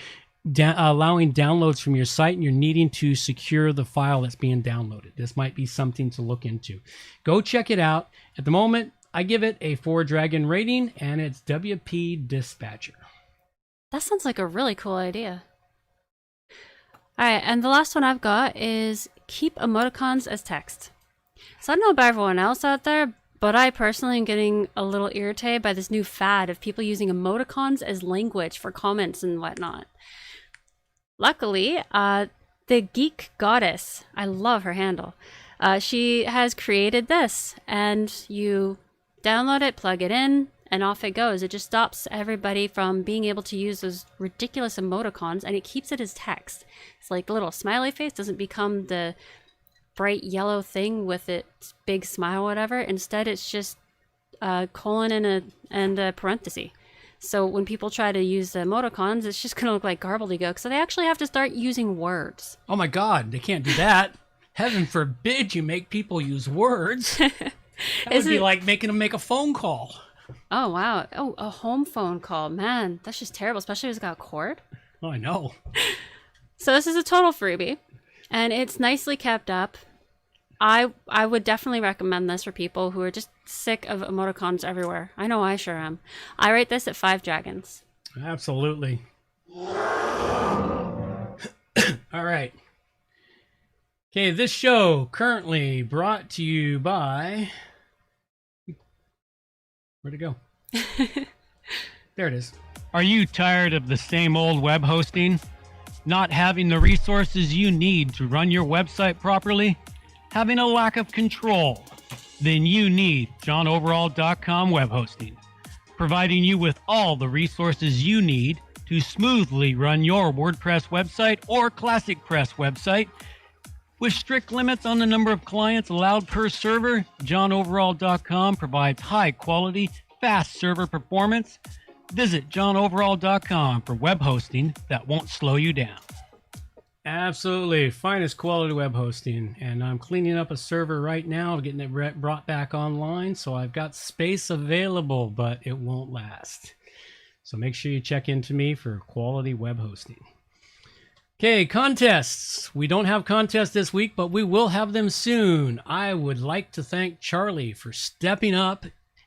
allowing downloads from your site and you're needing to secure the file that's being downloaded. This might be something to look into. Go check it out. At the moment, I give it a 4-dragon rating, and it's WP Dispatcher. That sounds like a really cool idea. All right, and the last one I've got is keep emoticons as text. So I don't know about everyone else out there, but I personally am getting a little irritated by this new fad of people using emoticons as language for comments and whatnot. Luckily, the Geek Goddess, I love her handle, she has created this, and you download it, plug it in, and off it goes. It just stops everybody from being able to use those ridiculous emoticons, and it keeps it as text. It's like a little smiley face, doesn't become the bright yellow thing with its big smile, whatever. Instead, it's just a colon and a parenthesis. So when people try to use the emoticons, it's just going to look like gobbledygook. So they actually have to start using words. Oh my God, they can't do that. Heaven forbid you make people use words. That would be like making them make a phone call. Oh, wow. Oh, a home phone call. Man, that's just terrible, especially if it's got a cord. Oh, I know. So this is a total freebie, and it's nicely kept up. I would definitely recommend this for people who are just sick of emoticons everywhere. I know I sure am. I rate this at 5 dragons. Absolutely. All right. Okay, this show currently brought to you by... Where'd it go? There it is. Are you tired of the same old web hosting? Not having the resources you need to run your website properly? Having a lack of control? Then you need johnoverall.com web hosting, providing you with all the resources you need to smoothly run your WordPress website or ClassicPress website. With strict limits on the number of clients allowed per server, johnoverall.com provides high-quality, fast server performance. Visit johnoverall.com for web hosting that won't slow you down. Absolutely. Finest quality web hosting. And I'm cleaning up a server right now, getting it brought back online. So I've got space available, but it won't last. So make sure you check into me for quality web hosting. Okay, contests. We don't have contests this week, but we will have them soon. I would like to thank Charlie for stepping up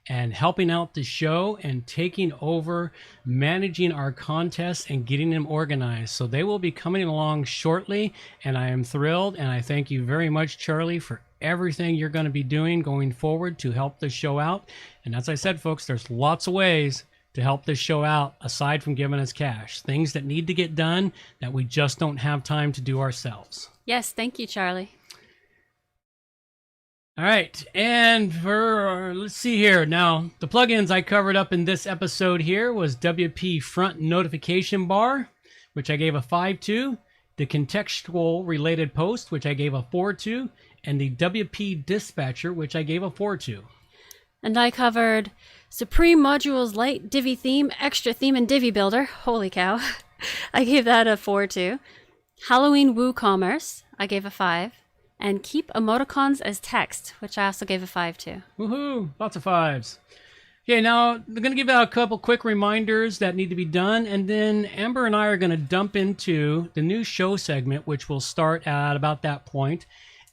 and helping out the show and taking over managing our contests and getting them organized. So they will be coming along shortly, and I am thrilled, and I thank you very much, Charlie, for everything you're going to be doing going forward to help the show out. And as I said, folks, there's lots of ways to help this show out aside from giving us cash. Things that need to get done that we just don't have time to do ourselves. Yes, thank you, Charlie. All right, and for, let's see here. Now, the plugins I covered up in this episode here was WP Front Notification Bar, which I gave a 5 to, the Contextual Related Post, which I gave a 4 to, and the WP Dispatcher, which I gave a 4 to. And I covered Supreme Modules Lite Divi Theme, Extra Theme, and Divi Builder. Holy cow. I gave that a 4 to. Halloween WooCommerce, I gave a 5. And keep emoticons as text, which I also gave a 5 to. Woohoo! Lots of 5s. Okay, now I'm going to give out a couple quick reminders that need to be done, and then Amber and I are going to dump into the new show segment, which will start at about that point.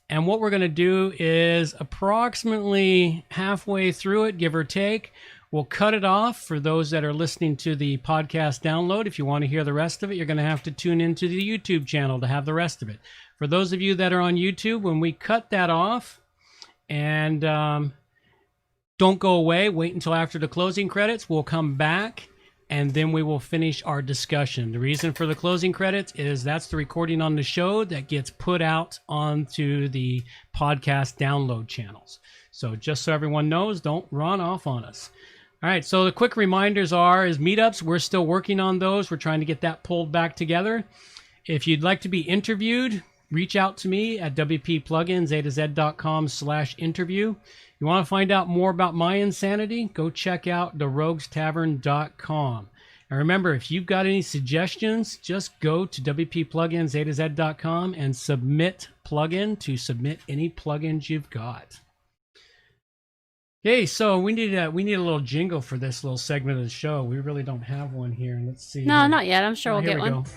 And what we're going to do is approximately halfway through it, give or take, we'll cut it off for those that are listening to the podcast download. If you want to hear the rest of it, you're going to have to tune into the YouTube channel to have the rest of it. For those of you that are on YouTube, when we cut that off, and don't go away, wait until after the closing credits, we'll come back, and then we will finish our discussion. The reason for the closing credits is that's the recording on the show that gets put out onto the podcast download channels. So just so everyone knows, don't run off on us. All right, so the quick reminders is meetups. We're still working on those. We're trying to get that pulled back together. If you'd like to be interviewed, reach out to me at wpplugins.com/interview. You want to find out more about my insanity? Go check out theroguestavern.com. And remember, if you've got any suggestions, just go to wpplugins.com and submit plugin to submit any plugins you've got. Okay, so we need a little jingle for this little segment of the show. We really don't have one here. Let's see. No, here. not yet. I'm sure Oh, we'll here get we one. go.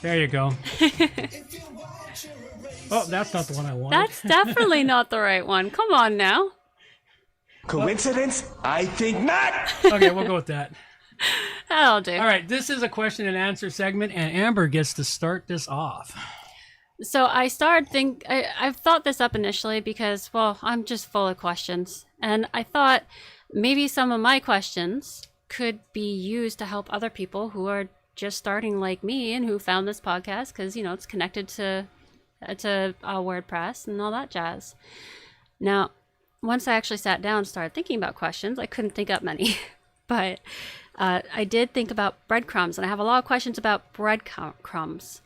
There you go. Oh, that's not the one I wanted. That's definitely not the right one. Come on now. Coincidence? I think not. Okay, we'll go with that. That'll do. All right, this is a question and answer segment, and Amber gets to start this off. So I've thought this up initially because, well, I'm just full of questions. And I thought maybe some of my questions could be used to help other people who are just starting like me and who found this podcast because, it's connected to WordPress and all that jazz. Now, once I actually sat down and started thinking about questions, I couldn't think up many. But I did think about breadcrumbs, and I have a lot of questions about breadcrumbs.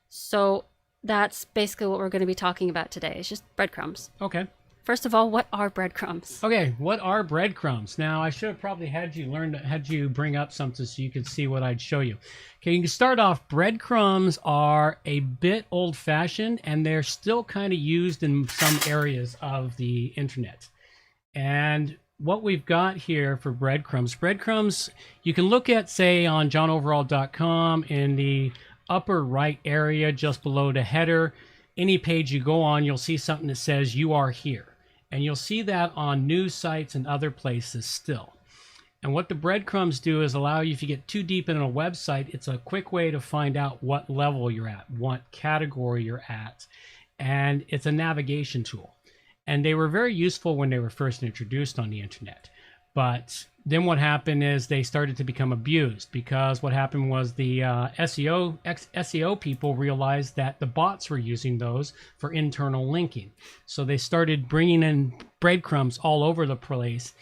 So that's basically what we're going to be talking about today. It's just breadcrumbs. Okay. First of all, what are breadcrumbs? Okay, what are breadcrumbs? Now, I should have probably had you bring up something so you could see what I'd show you. Okay, you can start off. Breadcrumbs are a bit old-fashioned, and they're still kind of used in some areas of the internet. And what we've got here for breadcrumbs, you can look at, say, on johnoverall.com in the upper right area just below the header. Any page you go on, you'll see something that says you are here. And you'll see that on news sites and other places still. And what the breadcrumbs do is allow you, if you get too deep into a website, it's a quick way to find out what level you're at, what category you're at. And it's a navigation tool. And they were very useful when they were first introduced on the internet. But then what happened is they started to become abused, because what happened was the SEO people realized that the bots were using those for internal linking. So they started bringing in breadcrumbs all over the place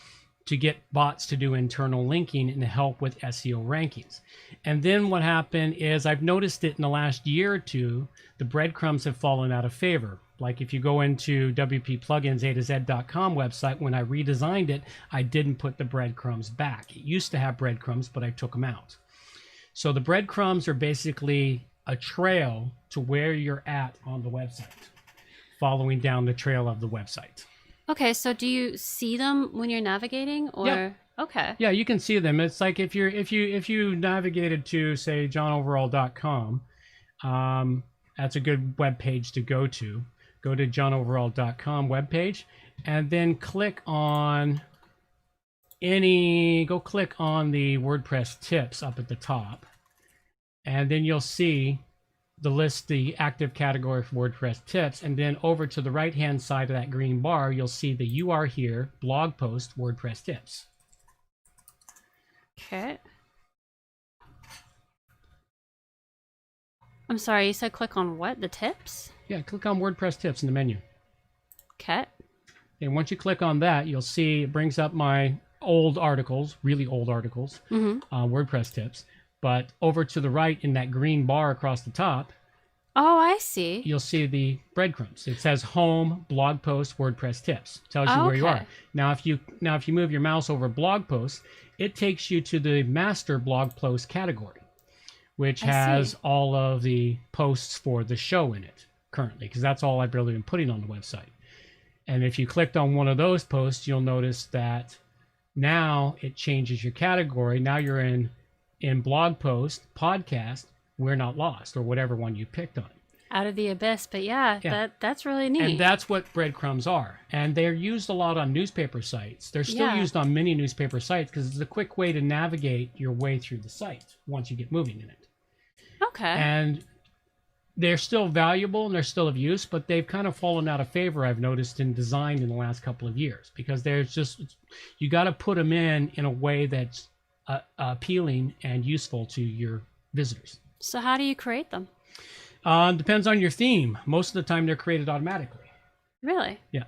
to get bots to do internal linking and to help with SEO rankings. And then what happened is, I've noticed it in the last year or two, the breadcrumbs have fallen out of favor. Like if you go into wpplugins.a2z.com website, when I redesigned it, I didn't put the breadcrumbs back. It used to have breadcrumbs, but I took them out. So the breadcrumbs are basically a trail to where you're at on the website, following down the trail of the website. Okay, so do you see them when you're navigating, or? Yep. Okay. Yeah, you can see them. It's like if you navigated to, say, johnoverall.com, that's a good web page to go to. Go to johnoverall.com webpage, and then click on the WordPress tips up at the top, and then you'll see the active category for WordPress tips, and then over to the right hand side of that green bar, you'll see the "You Are Here" blog post WordPress tips. Okay. I'm sorry, you said click on what? The tips? Yeah, click on WordPress tips in the menu. Okay. And once you click on that, you'll see it brings up my old articles, really old articles, WordPress tips. But over to the right in that green bar across the top, Oh, I see. you'll see the breadcrumbs. It says Home, Blog Post, WordPress Tips. Tells you where you Okay. are. Now, if you move your mouse over Blog Posts, it takes you to the Master Blog Post category, which I has see. all of the posts for the show in it currently, because that's all I've really been putting on the website. And if you clicked on one of those posts, you'll notice that now it changes your category. Now you're in Blog Post, Podcast, We're Not Lost, or whatever one you picked on. Out of the abyss, but yeah. That's really neat. And that's what breadcrumbs are. And they're used a lot on newspaper sites. They're still Yeah. used on many newspaper sites because it's a quick way to navigate your way through the site once you get moving in it. Okay. And they're still valuable and they're still of use, but they've kind of fallen out of favor, I've noticed, in design in the last couple of years, because there's just, you got to put them in a way that's appealing and useful to your visitors. So how do you create them? Depends on your theme. Most of the time they're created automatically. Really? Yeah.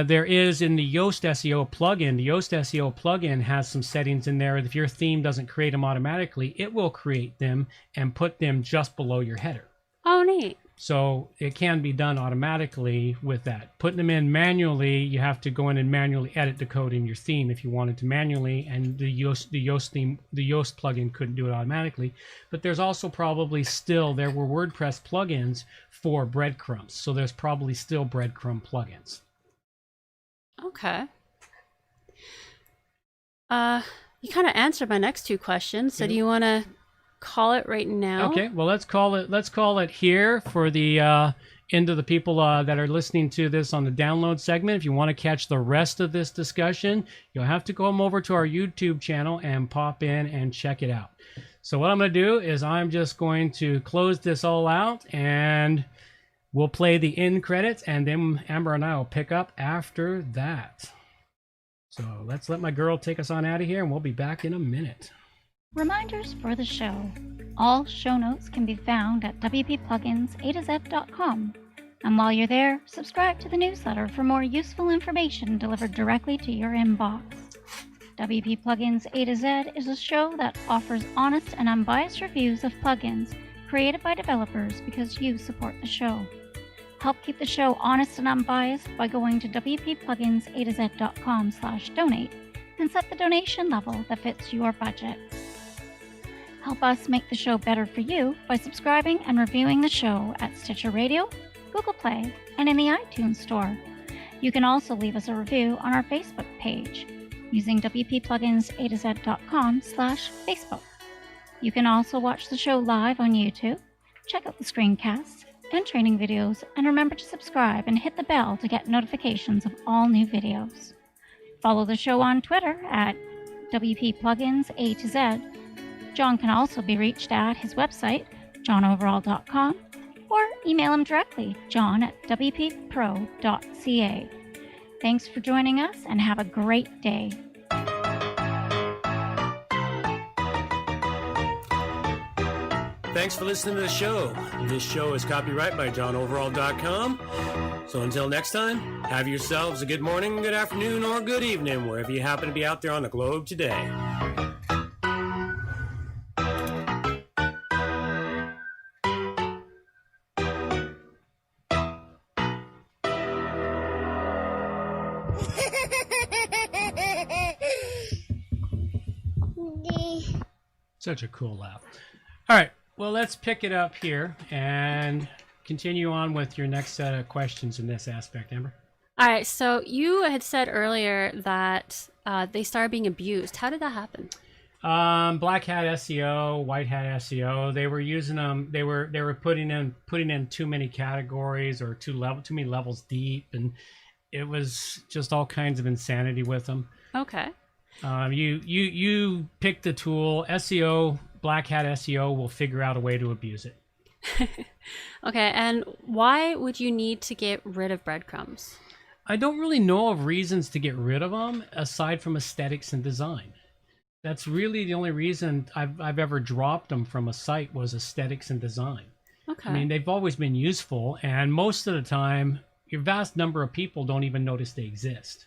There is in the Yoast SEO plugin. The Yoast SEO plugin has some settings in there. If your theme doesn't create them automatically, it will create them and put them just below your header. Oh, neat. So it can be done automatically with that. Putting them in manually, you have to go in and manually edit the code in your theme if you wanted to manually, and the Yoast plugin couldn't do it automatically. But there's also probably still, there were WordPress plugins for breadcrumbs, so there's probably still breadcrumb plugins. Okay. You kind of answered my next two questions. So do you want to call it right now? Okay, well, let's call it here for the end of the people that are listening to this on the download segment. If you want to catch the rest of this discussion, you'll have to come over to our YouTube channel and pop in and check it out. So what I'm going to do is I'm just going to close this all out, and we'll play the end credits, and then Amber and I will pick up after that. So let's let my girl take us on out of here, and we'll be back in a minute. Reminders for the show. All show notes can be found at wppluginsa2z.com. And while you're there, subscribe to the newsletter for more useful information delivered directly to your inbox. WP Plugins A to Z is a show that offers honest and unbiased reviews of plugins created by developers because you support the show. Help keep the show honest and unbiased by going to wppluginsa2z.com/donate and set the donation level that fits your budget. Help us make the show better for you by subscribing and reviewing the show at Stitcher Radio, Google Play, and in the iTunes Store. You can also leave us a review on our Facebook page using wppluginsa2z.com/Facebook. You can also watch the show live on YouTube, check out the screencasts and training videos, and remember to subscribe and hit the bell to get notifications of all new videos. Follow the show on Twitter at WPPluginsA2Z. John can also be reached at his website, johnoverall.com, or email him directly, john@wppro.ca. Thanks for joining us, and have a great day. Thanks for listening to the show. This show is copyright by johnoverall.com. So until next time, have yourselves a good morning, good afternoon, or good evening, wherever you happen to be out there on the globe today. Such a cool laugh. All right, well, let's pick it up here and continue on with your next set of questions in this aspect, Amber. All right, so you had said earlier that they started being abused. How did that happen? Black hat SEO, white hat SEO. They were using them. They were putting in too many categories or too many levels deep, and it was just all kinds of insanity with them. Okay. You pick the tool. SEO, black hat SEO will figure out a way to abuse it. Okay, and why would you need to get rid of breadcrumbs? I don't really know of reasons to get rid of them aside from aesthetics and design. That's really the only reason I've ever dropped them from a site was aesthetics and design. Okay. I mean, they've always been useful, and most of the time, your vast number of people don't even notice they exist.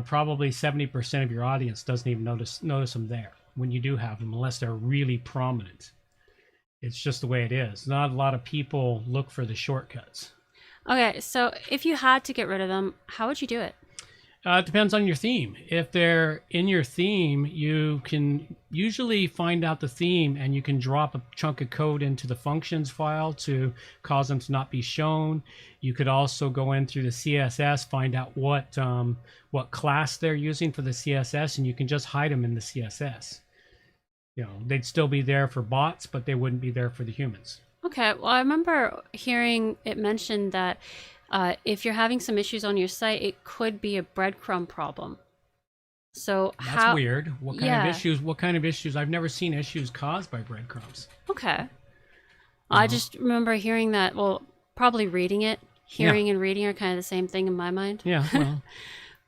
Probably 70% of your audience doesn't even notice them there when you do have them, unless they're really prominent. It's just the way it is. Not a lot of people look for the shortcuts. Okay, so if you had to get rid of them, how would you do it? It depends on your theme. If they're in your theme, you can usually find out the theme and you can drop a chunk of code into the functions file to cause them to not be shown. You could also go in through the CSS, find out what class they're using for the CSS, and you can just hide them in the CSS. You know, they'd still be there for bots, but they wouldn't be there for the humans. Okay, well, I remember hearing it mentioned that if you're having some issues on your site, it could be a breadcrumb problem. So that's weird. What kind of issues? What kind of issues? I've never seen issues caused by breadcrumbs. Okay. I just remember hearing that. Well, probably reading it. Hearing and reading are kind of the same thing in my mind. Yeah. Well.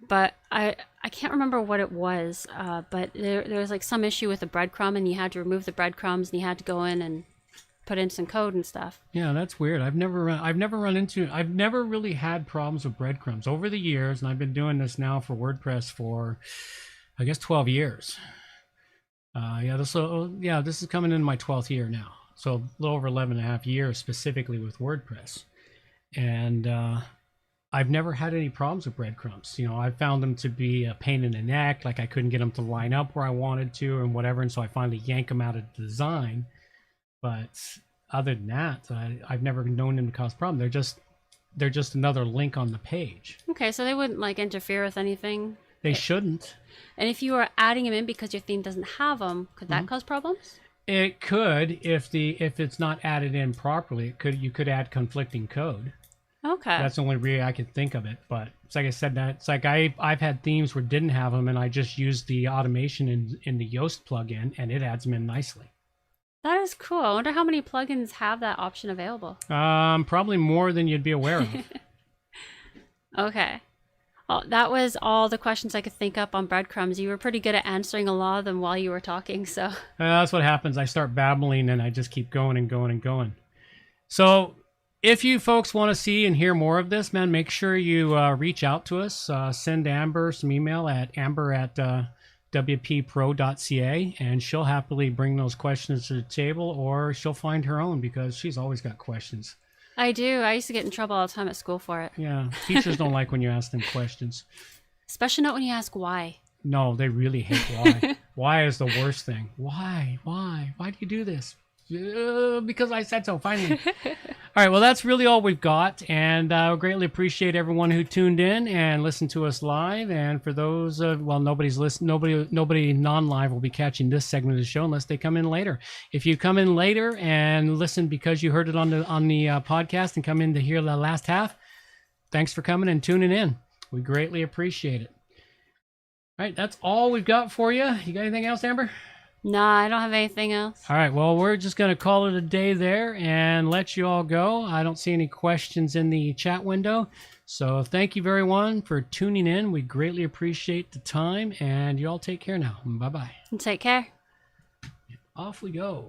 But I can't remember what it was. But there was like some issue with the breadcrumb, and you had to remove the breadcrumbs, and you had to go in and put in some code and stuff. Yeah, that's weird. I've never really had problems with breadcrumbs over the years, and I've been doing this now for WordPress for, I guess, 12 years. This is coming in my 12th year now, so a little over 11 and a half years specifically with WordPress, and I've never had any problems with breadcrumbs. You know, I found them to be a pain in the neck, like I couldn't get them to line up where I wanted to and whatever, and so I finally yanked them out of the design. But other than that, I've never known them to cause problems. They're just another link on the page. Okay, so they wouldn't like interfere with anything? They shouldn't. And if you are adding them in because your theme doesn't have them, could that cause problems? It could if it's not added in properly. You could add conflicting code. Okay. That's the only way I can think of it. But it's like I said, it's like I've had themes where didn't have them, and I just used the automation in the Yoast plugin, and it adds them in nicely. That is cool. I wonder how many plugins have that option available. Probably more than you'd be aware of. Okay. Well, that was all the questions I could think up on breadcrumbs. You were pretty good at answering a lot of them while you were talking, so. That's what happens. I start babbling, and I just keep going and going and going. So if you folks want to see and hear more of this, man, make sure you reach out to us. Send Amber some email at amber@wppro.ca, and she'll happily bring those questions to the table, or she'll find her own because she's always got questions. I do. I used to get in trouble all the time at school for it. Yeah, teachers don't like when you ask them questions. Especially not when you ask why. No, they really hate why. Why is the worst thing. Why? Why do you do this? Because I said so, finally. All right, well, that's really all we've got, and I greatly appreciate everyone who tuned in and listened to us live. And for those, nobody's listening. Nobody non-live will be catching this segment of the show unless they come in later. If you come in later and listen because you heard it on the podcast and come in to hear the last half, thanks for coming and tuning in. We greatly appreciate it. All right, that's all we've got for you. You got anything else, Amber? No, I don't have anything else. All right, well, we're just going to call it a day there and let you all go. I don't see any questions in the chat window. So thank you, everyone, for tuning in. We greatly appreciate the time, and you all take care now. Bye-bye. And take care. Off we go.